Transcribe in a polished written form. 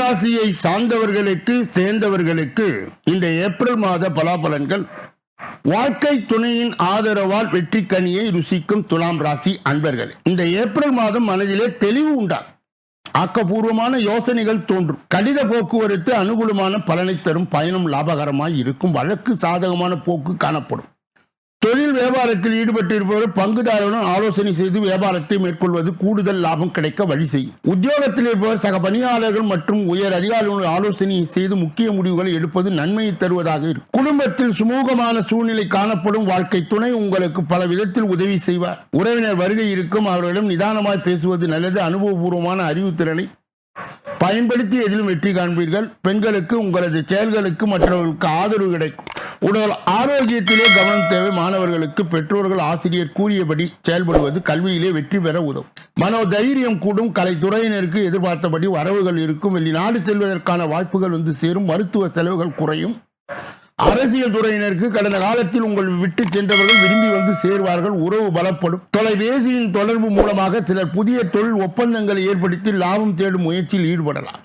ராசியை சார்ந்தவர்களுக்கு சேர்ந்தவர்களுக்கு இந்த ஏப்ரல் மாத பலாபலன்கள். வாழ்க்கை துணையின் ஆதரவால் வெற்றி கனியை ருசிக்கும் துலாம் ராசி அன்பர்கள். இந்த ஏப்ரல் மாதம் மனதிலே தெளிவு உண்டாகும். ஆக்கப்பூர்வமான யோசனைகள் தோன்றும். கடித போக்குவரத்து அனுகூலமான பலனை தரும். பயணம் லாபகரமாய் இருக்கும். வழக்கு சாதகமான போக்கு காணப்படும். தொழில் வியாபாரத்தில் ஈடுபட்டு இருப்பவர் பங்குதாரருடன் ஆலோசனை செய்து வியாபாரத்தை மேற்கொள்வது கூடுதல் லாபம் கிடைக்க வழி செய்யும். உத்தியோகத்தில் இருப்பவர் சக பணியாளர்கள் மற்றும் உயர் அதிகாரிகளுடன் ஆலோசனை செய்து முக்கிய முடிவுகளை எடுப்பது நன்மையை தருவதாக இருக்கும். குடும்பத்தில் சுமூகமான சூழ்நிலை காணப்படும். வாழ்க்கை துணை உங்களுக்கு பல விதத்தில் உதவி செய்வார். உறவினர் வருகை இருக்கும். அவர்களிடம் நிதானமாய் பேசுவது நல்லது. அனுபவபூர்வமான அறிவுத்திறனை பயன்படுத்தி எதிலும் வெற்றி காண்பீர்கள். பெண்களுக்கு உங்களது செயல்களுக்கு மற்றவர்களுக்கு ஆதரவு கிடைக்கும். உடல் ஆரோக்கியத்திலே கவனம் தேவை. மாணவர்களுக்கு பெற்றோர்கள் ஆசிரியர் கூறியபடி செயல்படுவது கல்வியிலே வெற்றி பெற உதவும். மனோதைரியம் கூடும். கலைத்துறையினருக்கு எதிர்பார்த்தபடி வரவுகள் இருக்கும். வெளிநாடு செல்வதற்கான வாய்ப்புகள் வந்து சேரும். மருத்துவ செலவுகள் குறையும். அரசியல் துறையினருக்கு கடந்த காலத்தில் உங்கள் விட்டு சென்றவர்கள் விரும்பி வந்து சேர்வார்கள். உறவு பலப்படும். தொலைபேசியின் தொடர்பு மூலமாக சிலர் புதிய தொழில் ஒப்பந்தங்களை ஏற்படுத்தி லாபம் தேடும் முயற்சியில் ஈடுபடலாம்.